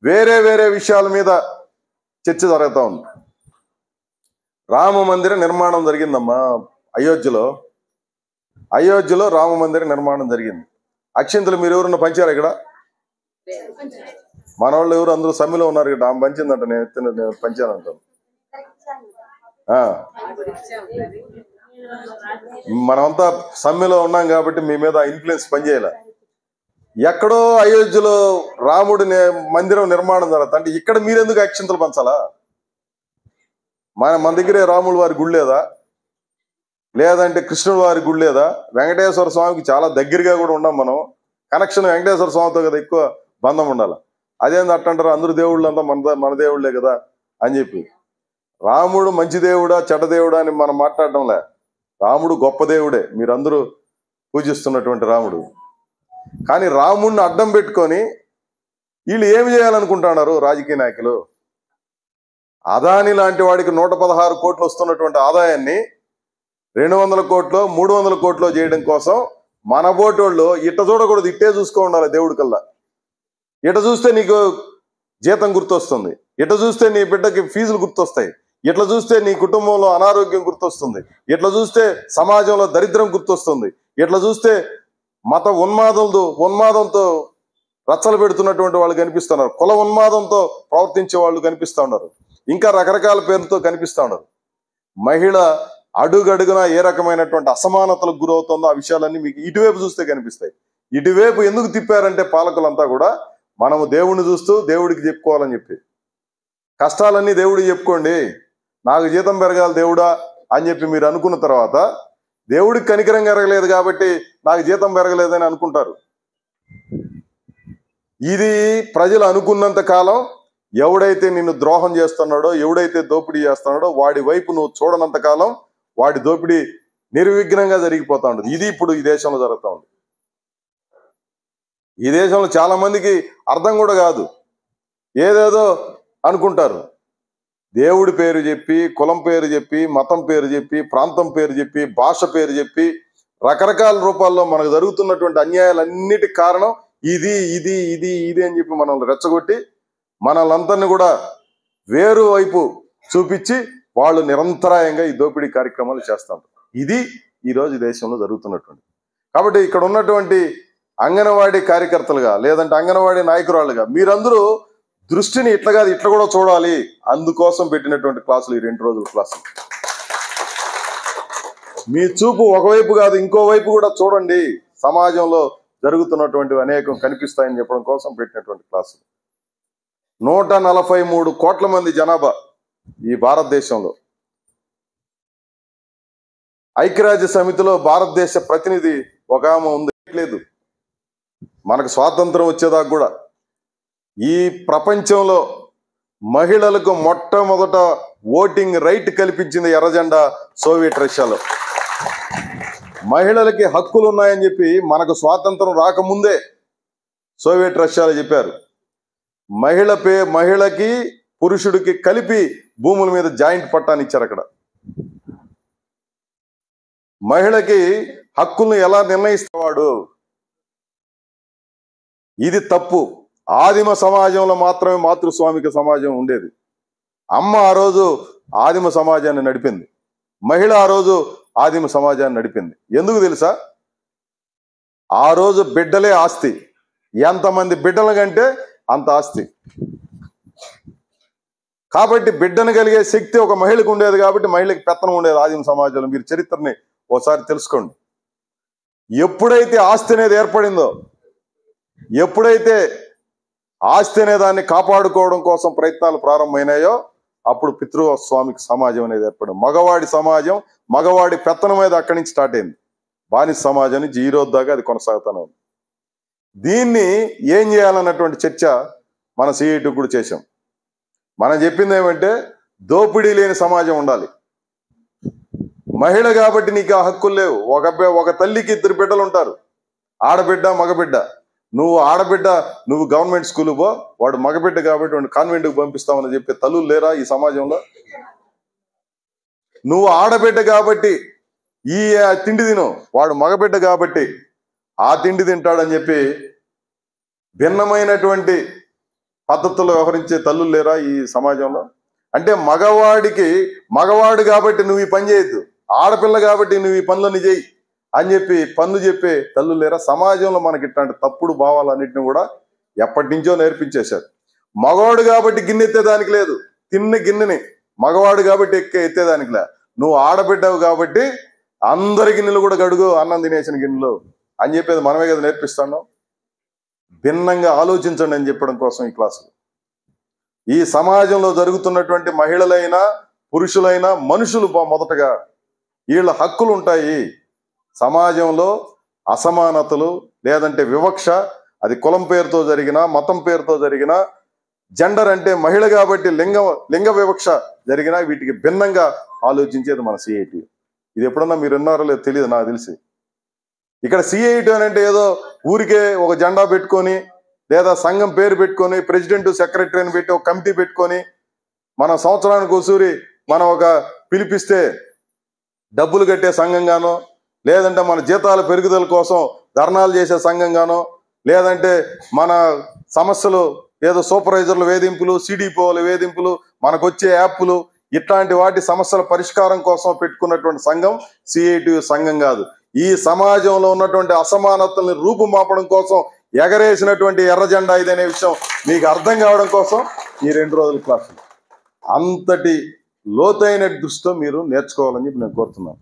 వేరే వేరే విషయాల మీద చర్చ జరుగుతూ ఉంది. రామ మందిర నిర్మాణం జరిగిందమ్మా అయోధ్యలో రామ మందిర నిర్మాణం జరిగింది. అక్షింతలు మీరు ఎవరన్నా పంచారు ఇక్కడ? మన వాళ్ళు ఎవరు అందరూ సమ్మెలో ఉన్నారు ఇక్కడ. ఆమె పంచిందంట, నేను పంచానంటాను. మనమంతా సమ్మెలో ఉన్నాం కాబట్టి మీ మీద ఇన్ఫ్లుయెన్స్ పనిచేయాల. ఎక్కడో అయోధ్యలో రాముడి మందిరం నిర్మాణం జరుగుతుంది అంటే ఇక్కడ మీరెందుకు అక్షంతలు పంచాలా? మన దగ్గరే రాముడి వారి గుడి లేదా, లేదంటే కృష్ణుడి వారి గుడి లేదా? వెంకటేశ్వర స్వామికి చాలా దగ్గరగా కూడా ఉన్నాం మనం. కనెక్షన్ వెంకటేశ్వర స్వామితో కదా ఎక్కువ బంధం ఉండాలి. అదేంది అట్టంటారు, అందరు దేవుళ్ళు అంతా మన దేవుళ్ళే కదా అని చెప్పి. రాముడు మంచి దేవుడా చెడ్డ దేవుడా అని మనం మాట్లాడడంలే. రాముడు గొప్ప దేవుడే, మీరందరూ పూజిస్తున్నటువంటి రాముడు. కానీ రాముడిని అడ్డం పెట్టుకొని వీళ్ళు ఏమి చేయాలనుకుంటున్నారు రాజకీయ నాయకులు? అదాని లాంటి వాడికి 116 కోట్లు వస్తున్నటువంటి ఆదాయాన్ని 200 కోట్లు 300 కోట్లు చేయడం కోసం మన బోటోళ్ళు ఇట్ట చూడకూడదు, ఇట్టే చూసుకో ఉండాలి దేవుడి కల్లా. ఇట చూస్తే నీకు జీతం గుర్తొస్తుంది, ఇట్లా చూస్తే నీ బిడ్డకి ఫీజులు గుర్తొస్తాయి, ఇట్లా చూస్తే నీ కుటుంబంలో అనారోగ్యం గుర్తొస్తుంది, ఇట్లా చూస్తే సమాజంలో దరిద్రం గుర్తొస్తుంది, ఇట్లా చూస్తే మత ఉన్మాదంతో రచ్చలు పెడుతున్నటువంటి వాళ్ళు కనిపిస్తున్నారు, కుల ఉన్మాదంతో ప్రవర్తించే వాళ్ళు కనిపిస్తూ ఉన్నారు, ఇంకా రకరకాల పేర్లతో కనిపిస్తూ ఉన్నారు. మహిళ అడుగడుగునా ఏ రకమైనటువంటి అసమానతలకు గురవుతుందో ఆ విషయాలన్నీ మీకు ఇటువైపు చూస్తే కనిపిస్తాయి. ఇటువైపు ఎందుకు తిప్పారంటే పాలకులంతా కూడా మనము దేవుడిని చూస్తూ దేవుడికి చెప్పుకోవాలని చెప్పి, కష్టాలన్నీ దేవుడికి చెప్పుకోండి, నాకు జీతం పెరగాలి దేవుడా అని చెప్పి మీరు అనుకున్న తర్వాత దేవుడికి కనికరం పెరగలేదు కాబట్టి నాకు జీతం పెరగలేదని అనుకుంటారు. ఇది ప్రజలు అనుకున్నంత కాలం ఎవడైతే నిన్ను ద్రోహం చేస్తున్నాడో, ఎవడైతే దోపిడీ చేస్తున్నాడో వాడి వైపు నువ్వు చూడనంత కాలం వాడి దోపిడీ నిర్విఘ్నంగా జరిగిపోతా ఉంటుంది. ఇది ఇప్పుడు ఈ దేశంలో జరుగుతూ ఉంది. ఈ దేశంలో చాలా మందికి అర్థం కూడా కాదు, ఏదేదో అనుకుంటారు. దేవుడి పేరు చెప్పి, కులం పేరు చెప్పి, మతం పేరు చెప్పి, ప్రాంతం పేరు చెప్పి, భాష పేరు చెప్పి రకరకాల రూపాల్లో మనకు జరుగుతున్నటువంటి అన్యాయాలన్నిటికి కారణం ఇది ఇది ఇది ఇది అని చెప్పి మనల్ని రెచ్చగొట్టి మనల్నందరినీ కూడా వేరు వైపు చూపించి వాళ్ళు నిరంతరాయంగా ఈ దోపిడీ కార్యక్రమాలు చేస్తారు. ఇది ఈరోజు దేశంలో జరుగుతున్నటువంటి. కాబట్టి ఇక్కడ ఉన్నటువంటి అంగన్వాడీ కార్యకర్తలుగా లేదంటే అంగన్వాడీ నాయకురాలుగా మీరందరూ దృష్టిని ఇట్లా కాదు ఇట్లా కూడా చూడాలి. అందుకోసం పెట్టినటువంటి క్లాసులు ఈ 2 రోజుల క్లాసులు. మీ చూపు ఒకవైపు కాదు ఇంకోవైపు కూడా చూడండి, సమాజంలో జరుగుతున్నటువంటివి అనేకం కనిపిస్తాయని చెప్పడం కోసం పెట్టినటువంటి క్లాసులు. 143 కోట్ల మంది జనాభా ఈ భారతదేశంలో. ఐక్యరాజ్య సమితిలో భారతదేశ ప్రతినిధి ఒక ఆమె ఉంది. లేదు, మనకు స్వాతంత్రం వచ్చేదాకా కూడా ఈ ప్రపంచంలో మహిళలకు మొట్టమొదట ఓటింగ్ రైట్ కల్పించింది ఎర్రజెండా సోవియట్ రష్యాలో. మహిళలకి హక్కులు ఉన్నాయని చెప్పి మనకు స్వాతంత్రం రాకముందే సోవియట్ రష్యాలో చెప్పారు. మహిళకి పురుషుడికి కలిపి భూముల మీద జాయింట్ పట్టాన్ని ఇచ్చారు. అక్కడ మహిళకి హక్కులను ఎలా నిర్ణయిస్తావాడు? ఇది తప్పు. ఆదిమ సమాజంలో మాత్రమే మాతృస్వామిక సమాజం ఉండేది. అమ్మ ఆ రోజు ఆదిమ సమాజాన్ని నడిపింది, మహిళ ఆ రోజు ఆదిమ సమాజాన్ని నడిపింది. ఎందుకు తెలుసా? ఆ రోజు బిడ్డలే ఆస్తి, ఎంతమంది బిడ్డల కంటే అంత ఆస్తి. కాబట్టి బిడ్డను కలిగే శక్తి ఒక మహిళకు ఉండేది కాబట్టి మహిళకి పెత్తనం ఉండేది ఆదిమ సమాజంలో. మీరు చరిత్రని ఒకసారి తెలుసుకోండి. ఎప్పుడైతే ఆస్తి అనేది ఏర్పడిందో, ఎప్పుడైతే ఆస్తి అనే దాన్ని కాపాడుకోవడం కోసం ప్రయత్నాలు ప్రారంభమైనాయో అప్పుడు పితృస్వామిక సమాజం అనేది ఏర్పడింది. మగవాడి సమాజం, మగవాడి పెత్తనం మీద అక్కడి నుంచి స్టార్ట్ అయింది. బానిస సమాజం నుంచి ఈ రోజు దాకా అది కొనసాగుతూనే ఉంది. దీన్ని ఏం చేయాలన్నటువంటి చర్చ మన సిఐటి కూడా చేశాం. మనం చెప్పింది ఏమంటే దోపిడీ లేని సమాజం ఉండాలి. మహిళ కాబట్టి నీకు ఆ హక్కులు లేవు. ఒక తల్లికి 2 బిడ్డలు ఉంటారు, ఆడబిడ్డ మగబిడ్డ. నువ్వు ఆడబిడ్డ, నువ్వు గవర్నమెంట్ స్కూల్ పో, వాడు మగబిడ్డ కాబట్టి వాడు కాన్వెంట్కి పంపిస్తామని చెప్పే తల్లులు లేరా ఈ సమాజంలో? నువ్వు ఆడబిడ్డ కాబట్టి ఈ తిండి తిను, వాడు మగబిడ్డ కాబట్టి ఆ తిండి తింటాడని చెప్పి భిన్నమైనటువంటి పద్ధతుల్లో వ్యవహరించే తల్లులు లేరా ఈ సమాజంలో? అంటే మగవాడు కాబట్టి నువ్వు ఈ పని చేయొద్దు, ఆడపిల్ల కాబట్టి నువ్వు ఈ పనులన్నీ చేయి అని చెప్పి పనులు చెప్పే తల్లులు లేరా? సమాజంలో మనకి ఇట్లాంటి తప్పుడు భావాలన్నింటినీ కూడా ఎప్పటి నుంచో నేర్పించేశారు. మగవాడు కాబట్టి గిన్నెత్తే దానికి లేదు, తిన్న గిన్నెని మగవాడు కాబట్టి ఎత్తేదానికిలే, నువ్వు ఆడబిడ్డావు కాబట్టి అందరి గిన్నెలు కూడా గడుగు అన్నం తినేసిన గిన్నెలు అని చెప్పేది మనమే కదా నేర్పిస్తాను. భిన్నంగా ఆలోచించండి అని చెప్పడం కోసం ఈ క్లాసులు. ఈ సమాజంలో జరుగుతున్నటువంటి మహిళలైనా పురుషులైనా మనుషులు మొదటగా వీళ్ళ హక్కులు ఉంటాయి. సమాజంలో అసమానతలు లేదంటే వివక్ష, అది కులం పేరుతో జరిగినా మతం పేరుతో జరిగినా, జెండర్ అంటే మహిళ కాబట్టి లింగ వివక్ష జరిగినా వీటికి భిన్నంగా ఆలోచించేది మన సిఐటి. ఇది ఎప్పుడన్నా మీరు విన్నారో లేదో తెలియదు, నాకు తెలిసి. ఇక్కడ సిఐటి అని అంటే ఏదో ఊరికే ఒక జెండా పెట్టుకొని లేదా సంఘం పేరు పెట్టుకొని ప్రెసిడెంట్ సెక్రటరీని పెట్టి ఒక కమిటీ పెట్టుకొని మన సంవత్సరానికి ఒకసారి మనం ఒక పిలిపిస్తే డబ్బులు కట్టే సంఘంగానో, లేదంటే మన జీతాల పెరుగుదల కోసం ధర్నాలు చేసే సంఘంగానో, లేదంటే మన సమస్యలు ఏదో సూపర్వైజర్ల వేధింపులు, సిడిపోల వేధింపులు, మనకొచ్చే యాప్లు, ఇట్లాంటి వాటి సమస్యల పరిష్కారం కోసం పెట్టుకున్నటువంటి సంఘం సిఐటి సంఘం కాదు. ఈ సమాజంలో ఉన్నటువంటి అసమానతల్ని రూపుమాపడం కోసం ఎగరేసినటువంటి ఎర్ర జెండా ఇదనే విషయం మీకు అర్థం కావడం కోసం ఈ 2 రోజుల క్లాసు. అంతటి లోతైన దృష్టితో మీరు నేర్చుకోవాలని చెప్పి నేను కోరుతున్నాను.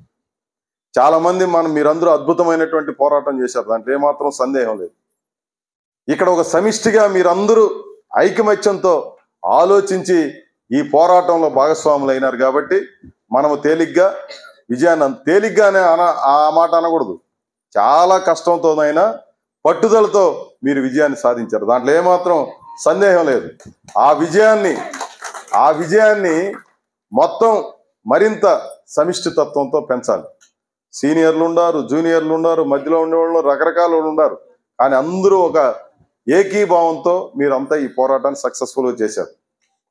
చాలా మంది మీరందరూ అద్భుతమైనటువంటి పోరాటం చేశారు, దాంట్లో ఏమాత్రం సందేహం లేదు. ఇక్కడ ఒక సమిష్టిగా మీరందరూ ఐకమత్యంతో ఆలోచించి ఈ పోరాటంలో భాగస్వాములు అయినారు కాబట్టి మనము తేలిగ్గా విజయాన్ని, తేలిగ్గానే ఆ మాట అనకూడదు, చాలా కష్టంతోనైనా పట్టుదలతో మీరు విజయాన్ని సాధించారు, దాంట్లో ఏమాత్రం సందేహం లేదు. ఆ విజయాన్ని మొత్తం మరింత సమిష్టి తత్వంతో పెంచాలి. సీనియర్లు ఉన్నారు, జూనియర్లు ఉన్నారు, మధ్యలో ఉండేవాళ్ళు రకరకాల ఉన్నారు, కానీ అందరూ ఒక ఏకీభావంతో మీరంతా ఈ పోరాటాన్ని సక్సెస్ఫుల్గా చేశారు.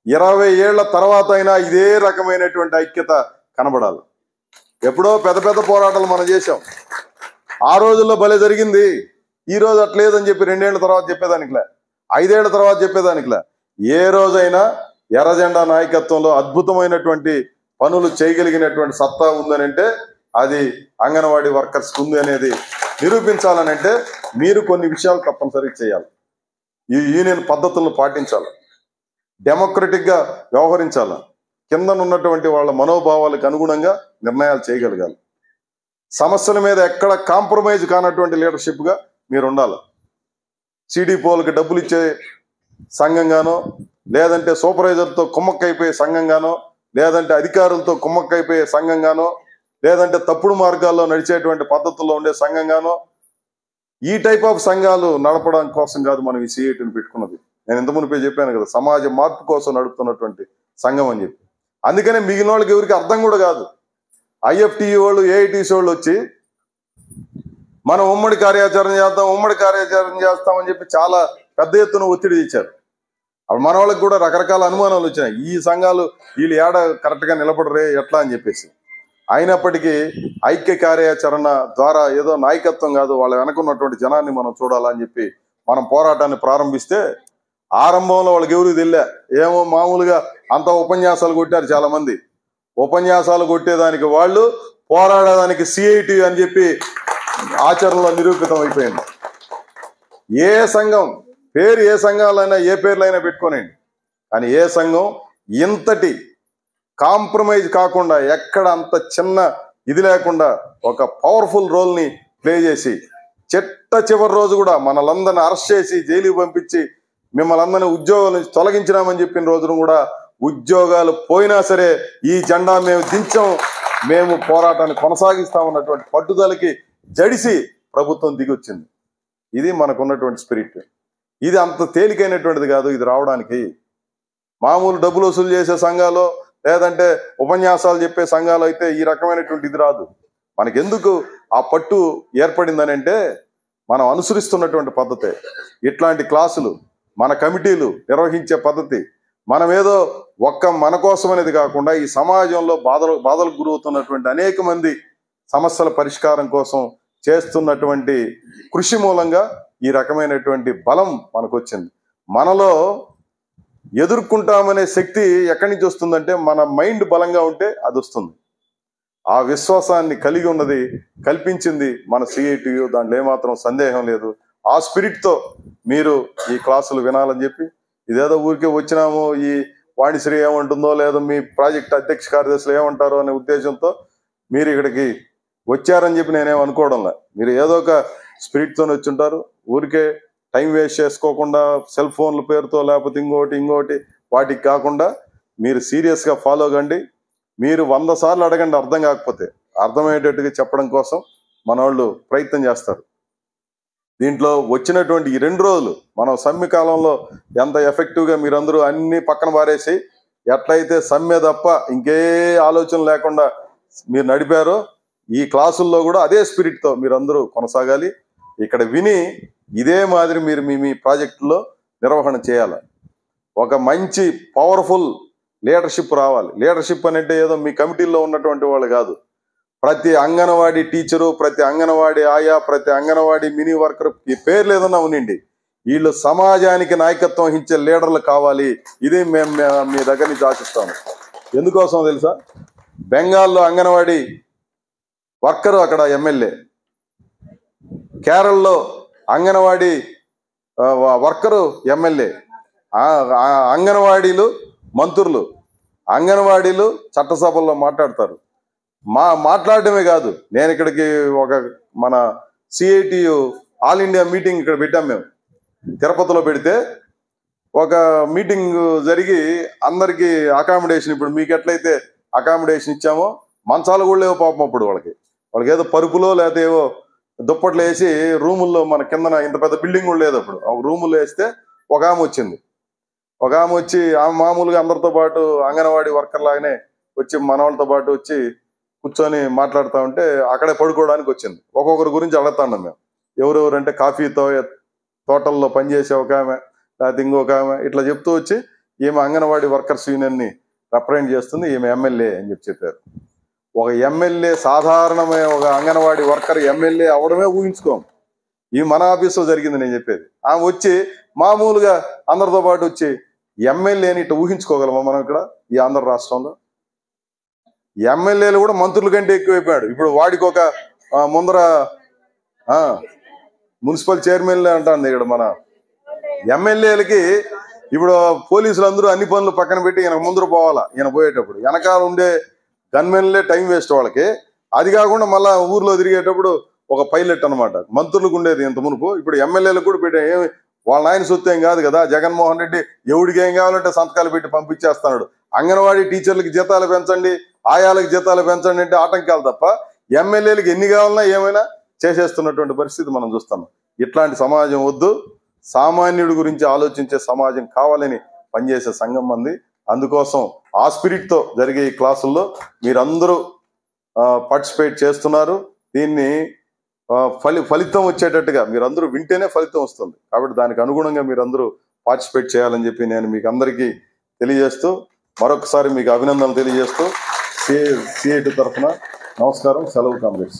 20 ఏళ్ల తర్వాత అయినా ఇదే రకమైనటువంటి ఐక్యత కనబడాలి. ఎప్పుడో పెద్ద పెద్ద పోరాటాలు మనం చేశాం, ఆ రోజుల్లో భలే జరిగింది, ఈ రోజు అట్లేదని చెప్పి 2 ఏళ్ల తర్వాత చెప్పేదానికిలే, 5 ఏళ్ల తర్వాత చెప్పేదానికిలే. ఏ రోజైనా ఎర్ర జెండా నాయకత్వంలో అద్భుతమైనటువంటి పనులు చేయగలిగినటువంటి సత్తా ఉందనంటే అది అంగన్వాడీ వర్కర్స్కి ఉంది అనేది నిరూపించాలనంటే మీరు కొన్ని విషయాలు తప్పనిసరిగా చేయాలి. ఈ యూనియన్ పద్ధతులను పాటించాలి, డెమోక్రటిక్గా వ్యవహరించాలి, కిందనున్నటువంటి వాళ్ళ మనోభావాలకు అనుగుణంగా నిర్ణయాలు చేయగలగాలి, సమస్యల మీద ఎక్కడ కాంప్రమైజ్ కానటువంటి లీడర్షిప్గా మీరు ఉండాలి. సిడిపోలకి డబ్బులు ఇచ్చే సంఘంగానో, లేదంటే సూపర్వైజర్తో కుమ్మక్కైపోయే సంఘంగానో, లేదంటే అధికారులతో కుమ్మక్కైపోయే సంఘంగానో, లేదంటే తప్పుడు మార్గాల్లో నడిచేటువంటి పద్ధతుల్లో ఉండే సంఘంగానో, ఈ టైప్ ఆఫ్ సంఘాలు నడపడం కోసం కాదు మనం ఈ సిఐటిని పెట్టుకున్నది. నేను ఇంత మునిపే చెప్పాను కదా, సమాజ మార్పు కోసం నడుపుతున్నటువంటి సంఘం అని చెప్పి. అందుకనే మిగిలిన వాళ్ళకి ఎవరికి అర్థం కూడా కాదు. ఐఎఫ్టిఈ వాళ్ళు, ఏఐటీసీ వాళ్ళు వచ్చి మనం ఉమ్మడి కార్యాచరణ చేస్తామని చెప్పి చాలా పెద్ద ఎత్తున ఒత్తిడి తెచ్చారు. అప్పుడు మన వాళ్ళకి కూడా రకరకాల అనుమానాలు వచ్చినాయి, ఈ సంఘాలు వీళ్ళు ఏడ కరెక్ట్గా నిలబడరే ఎట్లా అని చెప్పేసి. అయినప్పటికీ ఐక్య కార్యాచరణ ద్వారా ఏదో నాయకత్వం కాదు, వాళ్ళ వెనకున్నటువంటి జనాన్ని మనం చూడాలని చెప్పి మనం పోరాటాన్ని ప్రారంభిస్తే ఆరంభంలో వాళ్ళకి ఎవరికి తెలియలే, ఏమో మామూలుగా అంత ఉపన్యాసాలు కొట్టారు చాలా మంది. ఉపన్యాసాలు కొట్టేదానికి వాళ్ళు, పోరాడేదానికి సిఐటి అని చెప్పి ఆచరణలో నిరూపితం అయిపోయింది. ఏ సంఘం పేరు, ఏ సంఘాలైనా ఏ పేర్లైనా పెట్టుకోనండి, కానీ ఏ సంఘం ఇంతటి కాంప్రమైజ్ కాకుండా, ఎక్కడ అంత చిన్న ఇది లేకుండా ఒక పవర్ఫుల్ రోల్ని ప్లే చేసి చివరి రోజు కూడా మనలందరిని అరెస్ట్ చేసి జైలుకి పంపించి మిమ్మల్ని అందరినీ ఉద్యోగాల నుంచి తొలగించినామని చెప్పిన రోజును కూడా ఉద్యోగాలు పోయినా సరే ఈ జెండా మేము దించాం, మేము పోరాటాన్ని కొనసాగిస్తామన్నటువంటి పట్టుదలకి జడిసి ప్రభుత్వం దిగొచ్చింది. ఇది మనకున్నటువంటి స్పిరిట్. ఇది అంత తేలికైనటువంటిది కాదు. ఇది రావడానికి మామూలు డబ్బులు వసూలు చేసే సంఘాలు, లేదంటే ఉపన్యాసాలు చెప్పే సంఘాలు అయితే ఈ రకమైనటువంటి ఇది రాదు. మనకెందుకు ఆ పట్టు ఏర్పడిందని అంటే మనం అనుసరిస్తున్నటువంటి పద్ధతే ఇట్లాంటి క్లాసులు, మన కమిటీలు నిర్వహించే పద్ధతి. మనం ఏదో మన కోసం అనేది కాకుండా ఈ సమాజంలో బాధలకు గురవుతున్నటువంటి అనేక మంది సమస్యల పరిష్కారం కోసం చేస్తున్నటువంటి కృషి మూలంగా ఈ రకమైనటువంటి బలం మనకు వచ్చింది. మనలో ఎదుర్కొంటామనే శక్తి ఎక్కడి నుంచి వస్తుందంటే మన మైండ్ బలంగా ఉంటే అది వస్తుంది. ఆ విశ్వాసాన్ని కలిగి ఉన్నది, కల్పించింది మన సిఐటియు, దాంట్లో ఏమాత్రం సందేహం లేదు. ఆ స్పిరిట్తో మీరు ఈ క్లాసులు వినాలని చెప్పి, ఇదేదో ఊరికే వచ్చినాము ఈ వాణిశ్రీ ఏమంటుందో లేదా మీ ప్రాజెక్ట్ అధ్యక్ష కార్యదర్శులు ఏమంటారో అనే ఉద్దేశంతో మీరు ఇక్కడికి వచ్చారని చెప్పి నేనేం అనుకోవడంలా. మీరు ఏదో ఒక స్పిరిట్తో వచ్చి ఉంటారు. ఊరికే టైం వేస్ట్ చేసుకోకుండా సెల్ ఫోన్ల పేరుతో లేకపోతే ఇంకోటి వాటికి కాకుండా మీరు సీరియస్గా ఫాలో కండి. మీరు 100 సార్లు అడగండి, అర్థం కాకపోతే అర్థమయ్యేటట్టుగా చెప్పడం కోసం మన వాళ్ళు ప్రయత్నం చేస్తారు. దీంట్లో వచ్చినటువంటి ఈ 2 రోజులు మనం సమ్మె కాలంలో ఎంత ఎఫెక్టివ్గా మీరందరూ అన్ని పక్కన పారేసి ఎట్లయితే సమ్మె తప్ప ఇంకే ఆలోచన లేకుండా మీరు నడిపారో ఈ క్లాసుల్లో కూడా అదే స్పిరిట్తో మీరందరూ కొనసాగాలి. ఇక్కడ విని ఇదే మాదిరి మీరు మీ ప్రాజెక్టులో నిర్వహణ చేయాలి. ఒక మంచి పవర్ఫుల్ లీడర్షిప్ రావాలి. లీడర్షిప్ అంటే ఏదో మీ కమిటీల్లో ఉన్నటువంటి వాళ్ళు కాదు. ప్రతి అంగన్వాడీ టీచరు, ప్రతి అంగన్వాడీ ఆయా, ప్రతి అంగన్వాడీ మినీ వర్కర్, ఈ పేర్లు ఏదన్నా ఉనండి, వీళ్ళు సమాజానికి నాయకత్వం వహించే లీడర్లు కావాలి. ఇది మేము మీ దగ్గర నుంచి ఆశిస్తాము. ఎందుకోసం తెలుసా? బెంగాల్లో అంగన్వాడీ వర్కరు అక్కడ ఎమ్మెల్యే, కేరళలో అంగన్వాడీ వర్కరు ఎమ్మెల్యే, అంగన్వాడీలు మంత్రులు, అంగన్వాడీలు చట్టసభల్లో మాట్లాడతారు. మాట్లాడటమే కాదు, నేను ఇక్కడికి ఒక మన సిఐటియు ఆల్ ఇండియా మీటింగ్ ఇక్కడ పెట్టాం. మేము తిరుపతిలో పెడితే ఒక మీటింగ్ జరిగి అందరికీ అకామిడేషన్, ఇప్పుడు మీకు ఎట్లయితే అకామిడేషన్ ఇచ్చామో మంచాలు కూడా లేవు పాపం. అప్పుడు వాళ్ళకి ఏదో పరుపులో లేకపోతే ఏవో దుప్పట్లు వేసి రూముల్లో, మన కిందన ఇంత పెద్ద బిల్డింగ్ కూడా లేదు అప్పుడు, ఒక రూముల్లో వేస్తే ఒక ఆమె వచ్చింది. ఒక ఆమె వచ్చి ఆమె మామూలుగా అందరితో పాటు అంగన్వాడీ వర్కర్ లాగానే వచ్చి మన వాళ్ళతో పాటు వచ్చి కూర్చొని మాట్లాడుతూ ఉంటే అక్కడే పడుకోవడానికి వచ్చింది. ఒక్కొక్కరి గురించి అడుగుతాను మేము. ఎవరెవరంటే కాఫీతో తోటల్లో పనిచేసే ఒక ఆమె, లేకపోతే ఇంకొక ఆమె, ఇట్లా చెప్తూ వచ్చి ఈమె అంగన్వాడీ వర్కర్స్ యూనియన్ని రిప్రజెంట్ చేస్తుంది, ఈమె ఎమ్మెల్యే అని చెప్పారు. ఒక ఎమ్మెల్యే, సాధారణమైన ఒక అంగన్వాడీ వర్కర్ ఎమ్మెల్యే అవడమే ఊహించుకోం. ఈ మన ఆఫీస్లో జరిగింది నేను చెప్పేది. ఆమె వచ్చి మామూలుగా అందరితో పాటు వచ్చి ఎమ్మెల్యేని ఇట్లా ఊహించుకోగలమా మనం ఇక్కడ ఈ ఆంధ్ర రాష్ట్రంలో? ఎమ్మెల్యేలు కూడా మంత్రుల కంటే ఎక్కువైపోయాడు. ఇప్పుడు వాడికి ఒక ముందర మున్సిపల్ చైర్మన్లే అంటాను ఇక్కడ. మన ఎమ్మెల్యేలకి ఇప్పుడు పోలీసులు అందరూ అన్ని పనులు పక్కన పెట్టి ఈయన ముందర పోవాలా. ఈయన పోయేటప్పుడు వెనకాల ఉండే గన్మెన్లే టైం వేస్ట్ వాళ్ళకి. అది కాకుండా మళ్ళా ఊర్లో తిరిగేటప్పుడు ఒక పైలట్ అనమాట. మంత్రులకు ఉండేది ఇంత మునుపు, ఇప్పుడు ఎమ్మెల్యేలకు కూడా పెట్టే. ఏమి వాళ్ళ నాయన సొత్తు ఏం కాదు కదా. జగన్మోహన్ రెడ్డి ఎవడికి ఏం కావాలంటే సంతకాలు పెట్టి పంపించేస్తున్నాడు. అంగన్వాడీ టీచర్లకి జీతాలు పెంచండి, ఆయాలకు జీతాలు పెంచండి అంటే ఆటంకాలు తప్ప ఎమ్మెల్యేలకు ఎన్ని కావాలన్నా ఏమైనా చేసేస్తున్నటువంటి పరిస్థితి మనం చూస్తున్నాం. ఇట్లాంటి సమాజం వద్దు. సామాన్యుడి గురించి ఆలోచించే సమాజం కావాలని పనిచేసే సంఘం మంది. అందుకోసం ఆ స్పిరిట్తో జరిగే ఈ క్లాసుల్లో మీరందరూ పార్టిసిపేట్ చేస్తున్నారు. దీన్ని ఫలితం వచ్చేటట్టుగా మీరందరూ వింటేనే ఫలితం వస్తుంది. కాబట్టి దానికి అనుగుణంగా మీరందరూ పార్టిసిపేట్ చేయాలని చెప్పి నేను మీకు అందరికీ తెలియజేస్తూ, మరొకసారి మీకు అభినందనలు తెలియజేస్తూ సిఐటి తరఫున నమస్కారం, సెలవు కాంగ్రెస్.